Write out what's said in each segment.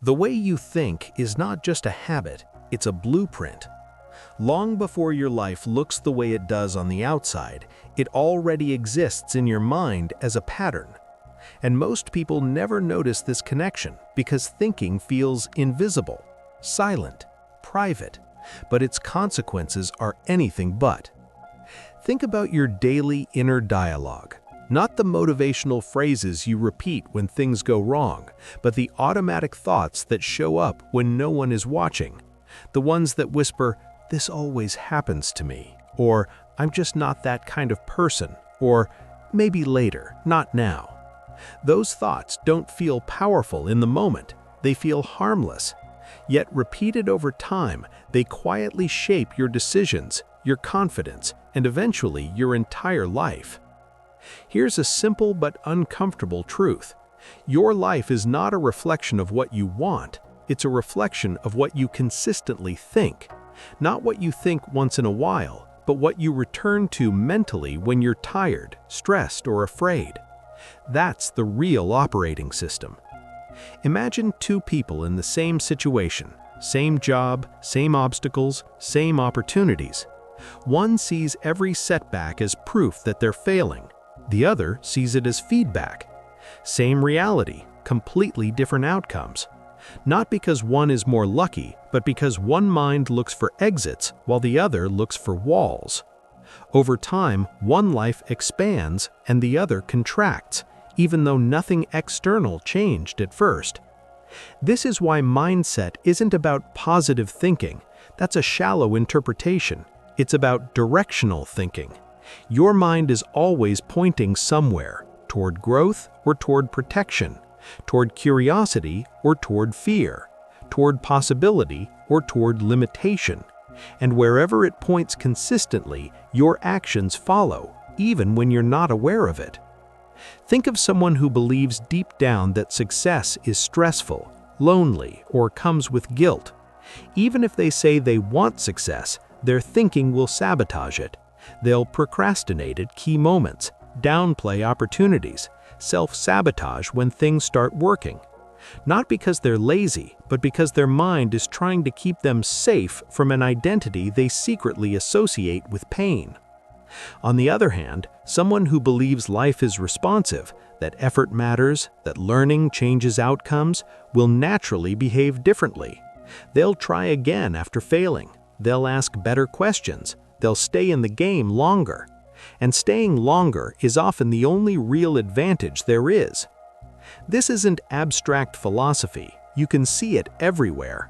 The way you think is not just a habit, it's a blueprint. Long before your life looks the way it does on the outside, it already exists in your mind as a pattern. And most people never notice this connection because thinking feels invisible, silent, private, but its consequences are anything but. Think about your daily inner dialogue. Not the motivational phrases you repeat when things go wrong, but the automatic thoughts that show up when no one is watching. The ones that whisper, "This always happens to me," or "I'm just not that kind of person," or "maybe later, not now." Those thoughts don't feel powerful in the moment, they feel harmless. Yet repeated over time, they quietly shape your decisions, your confidence, and eventually your entire life. Here's a simple but uncomfortable truth. Your life is not a reflection of what you want, it's a reflection of what you consistently think. Not what you think once in a while, but what you return to mentally when you're tired, stressed, or afraid. That's the real operating system. Imagine two people in the same situation, same job, same obstacles, same opportunities. One sees every setback as proof that they're failing. The other sees it as feedback. Same reality, completely different outcomes. Not because one is more lucky, but because one mind looks for exits while the other looks for walls. Over time, one life expands and the other contracts, even though nothing external changed at first. This is why mindset isn't about positive thinking. That's a shallow interpretation. It's about directional thinking. Your mind is always pointing somewhere, toward growth or toward protection, toward curiosity or toward fear, toward possibility or toward limitation. And wherever it points consistently, your actions follow, even when you're not aware of it. Think of someone who believes deep down that success is stressful, lonely, or comes with guilt. Even if they say they want success, their thinking will sabotage it. They'll procrastinate at key moments, downplay opportunities, self-sabotage when things start working. Not because they're lazy, but because their mind is trying to keep them safe from an identity they secretly associate with pain. On the other hand, someone who believes life is responsive, that effort matters, that learning changes outcomes, will naturally behave differently. They'll try again after failing. They'll ask better questions. They'll stay in the game longer. And staying longer is often the only real advantage there is. This isn't abstract philosophy. You can see it everywhere.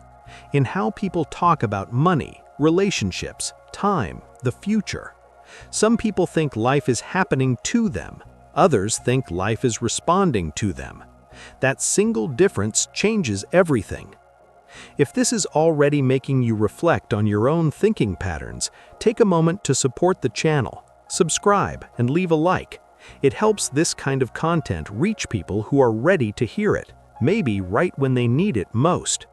In how people talk about money, relationships, time, the future. Some people think life is happening to them. Others think life is responding to them. That single difference changes everything. If this is already making you reflect on your own thinking patterns, take a moment to support the channel, subscribe, and leave a like. It helps this kind of content reach people who are ready to hear it, maybe right when they need it most.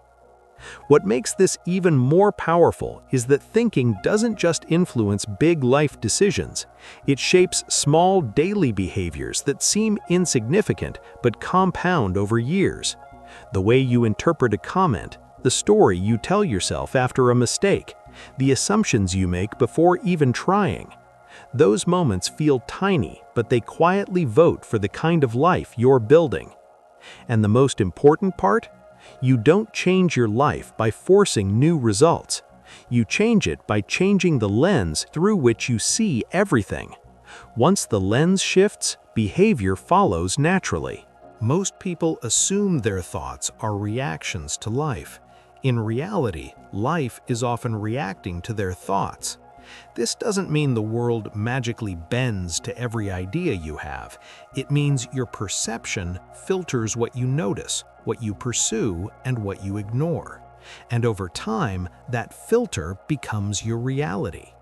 What makes this even more powerful is that thinking doesn't just influence big life decisions. It shapes small daily behaviors that seem insignificant but compound over years. The way you interpret a comment, the story you tell yourself after a mistake, the assumptions you make before even trying. Those moments feel tiny, but they quietly vote for the kind of life you're building. And the most important part? You don't change your life by forcing new results. You change it by changing the lens through which you see everything. Once the lens shifts, behavior follows naturally. Most people assume their thoughts are reactions to life. In reality, life is often reacting to their thoughts. This doesn't mean the world magically bends to every idea you have. It means your perception filters what you notice, what you pursue, and what you ignore. And over time, that filter becomes your reality.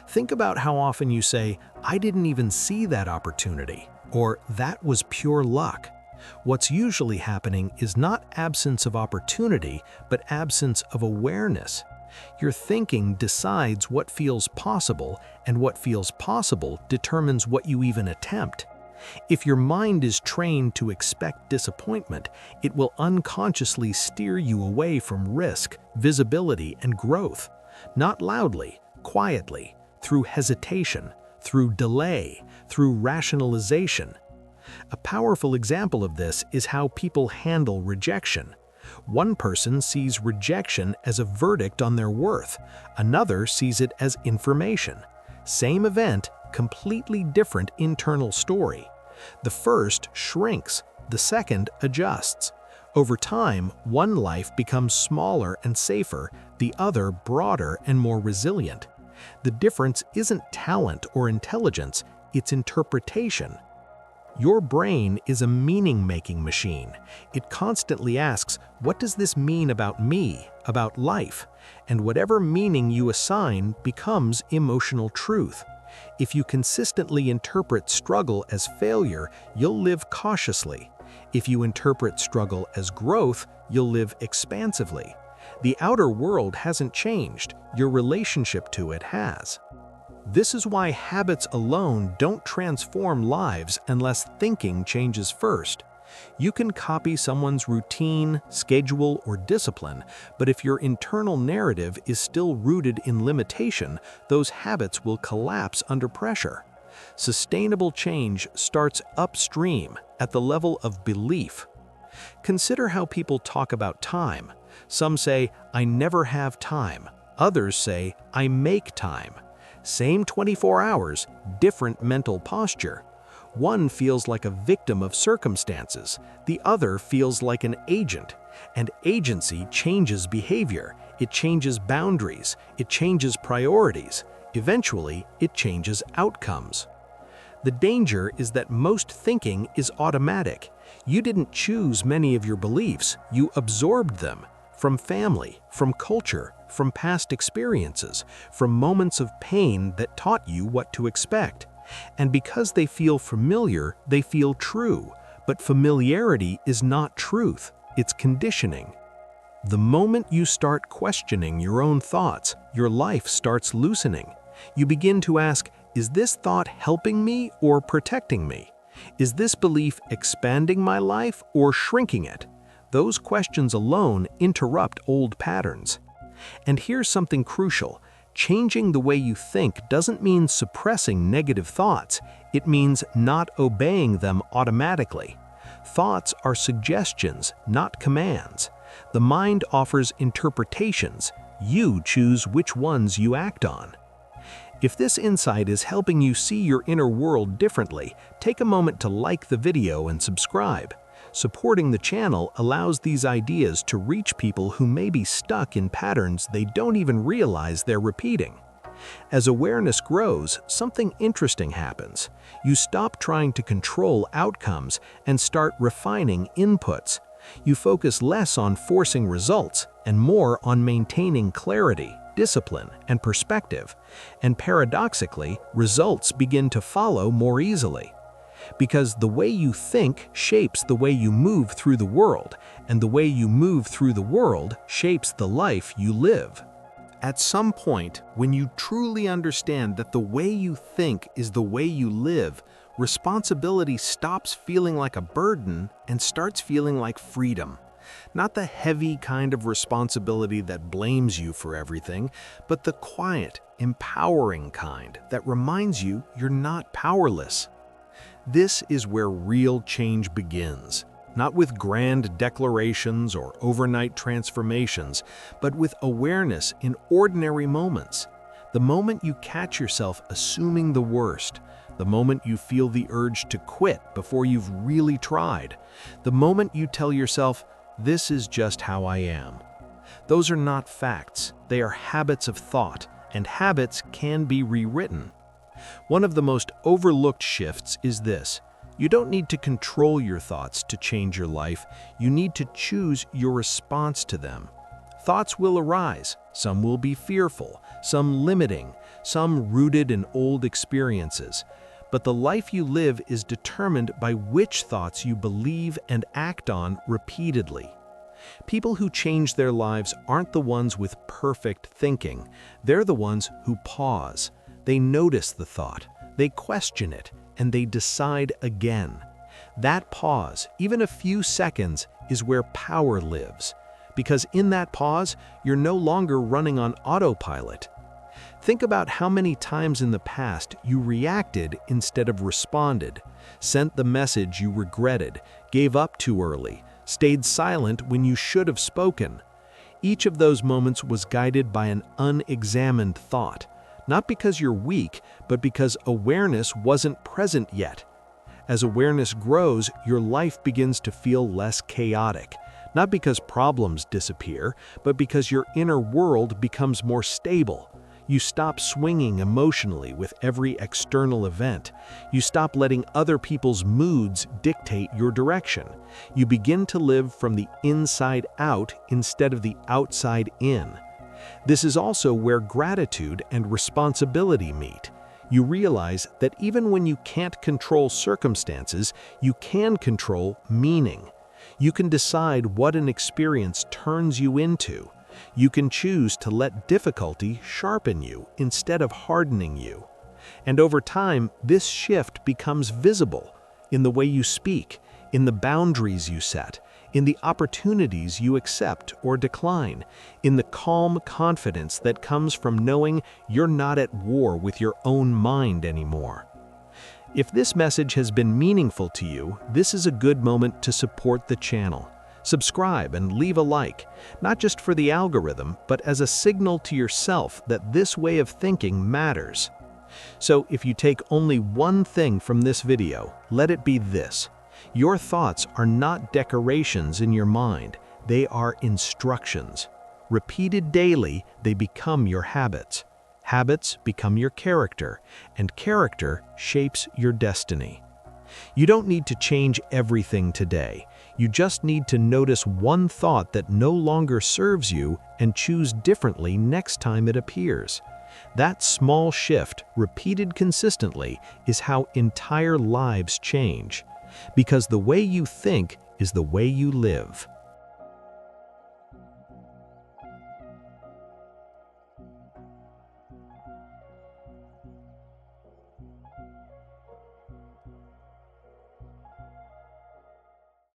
Think about how often you say, "I didn't even see that opportunity," or "that was pure luck." What's usually happening is not absence of opportunity, but absence of awareness. Your thinking decides what feels possible, and what feels possible determines what you even attempt. If your mind is trained to expect disappointment, it will unconsciously steer you away from risk, visibility, and growth. Not loudly, quietly, through hesitation, through delay, through rationalization. A powerful example of this is how people handle rejection. One person sees rejection as a verdict on their worth. Another sees it as information. Same event, completely different internal story. The first shrinks, the second adjusts. Over time, one life becomes smaller and safer, the other broader and more resilient. The difference isn't talent or intelligence, it's interpretation. Your brain is a meaning-making machine. It constantly asks, what does this mean about me, about life? And whatever meaning you assign becomes emotional truth. If you consistently interpret struggle as failure, you'll live cautiously. If you interpret struggle as growth, you'll live expansively. The outer world hasn't changed, your relationship to it has. This is why habits alone don't transform lives unless thinking changes first. You can copy someone's routine, schedule, or discipline, but if your internal narrative is still rooted in limitation, those habits will collapse under pressure. Sustainable change starts upstream, at the level of belief. Consider how people talk about time. Some say, "I never have time." Others say, "I make time." Same 24 hours, different mental posture. One feels like a victim of circumstances, the other feels like an agent. And agency changes behavior, it changes boundaries, it changes priorities. Eventually, it changes outcomes. The danger is that most thinking is automatic. You didn't choose many of your beliefs, you absorbed them. From family, from culture, from past experiences, from moments of pain that taught you what to expect. And because they feel familiar, they feel true. But familiarity is not truth, it's conditioning. The moment you start questioning your own thoughts, your life starts loosening. You begin to ask, is this thought helping me or protecting me? Is this belief expanding my life or shrinking it? Those questions alone interrupt old patterns. And here's something crucial. Changing the way you think doesn't mean suppressing negative thoughts. It means not obeying them automatically. Thoughts are suggestions, not commands. The mind offers interpretations. You choose which ones you act on. If this insight is helping you see your inner world differently, take a moment to like the video and subscribe. Supporting the channel allows these ideas to reach people who may be stuck in patterns they don't even realize they're repeating. As awareness grows, something interesting happens. You stop trying to control outcomes and start refining inputs. You focus less on forcing results and more on maintaining clarity, discipline, and perspective. And paradoxically, results begin to follow more easily. Because the way you think shapes the way you move through the world, and the way you move through the world shapes the life you live. At some point, when you truly understand that the way you think is the way you live, responsibility stops feeling like a burden and starts feeling like freedom. Not the heavy kind of responsibility that blames you for everything, but the quiet, empowering kind that reminds you you're not powerless. This is where real change begins, not with grand declarations or overnight transformations, but with awareness in ordinary moments. The moment you catch yourself assuming the worst, the moment you feel the urge to quit before you've really tried, the moment you tell yourself, "This is just how I am." Those are not facts, they are habits of thought, and habits can be rewritten. One of the most overlooked shifts is this. You don't need to control your thoughts to change your life. You need to choose your response to them. Thoughts will arise. Some will be fearful, some limiting, some rooted in old experiences. But the life you live is determined by which thoughts you believe and act on repeatedly. People who change their lives aren't the ones with perfect thinking. They're the ones who pause. They notice the thought, they question it, and they decide again. That pause, even a few seconds, is where power lives. Because in that pause, you're no longer running on autopilot. Think about how many times in the past you reacted instead of responded, sent the message you regretted, gave up too early, stayed silent when you should have spoken. Each of those moments was guided by an unexamined thought, not because you're weak, but because awareness wasn't present yet. As awareness grows, your life begins to feel less chaotic, not because problems disappear, but because your inner world becomes more stable. You stop swinging emotionally with every external event. You stop letting other people's moods dictate your direction. You begin to live from the inside out instead of the outside in. This is also where gratitude and responsibility meet. You realize that even when you can't control circumstances, you can control meaning. You can decide what an experience turns you into. You can choose to let difficulty sharpen you instead of hardening you. And over time, this shift becomes visible in the way you speak, in the boundaries you set, in the opportunities you accept or decline, in the calm confidence that comes from knowing you're not at war with your own mind anymore. If this message has been meaningful to you, this is a good moment to support the channel. Subscribe and leave a like, not just for the algorithm, but as a signal to yourself that this way of thinking matters. So if you take only one thing from this video, let it be this. Your thoughts are not decorations in your mind, they are instructions. Repeated daily, they become your habits. Habits become your character, and character shapes your destiny. You don't need to change everything today. You just need to notice one thought that no longer serves you and choose differently next time it appears. That small shift, repeated consistently, is how entire lives change. Because the way you think is the way you live.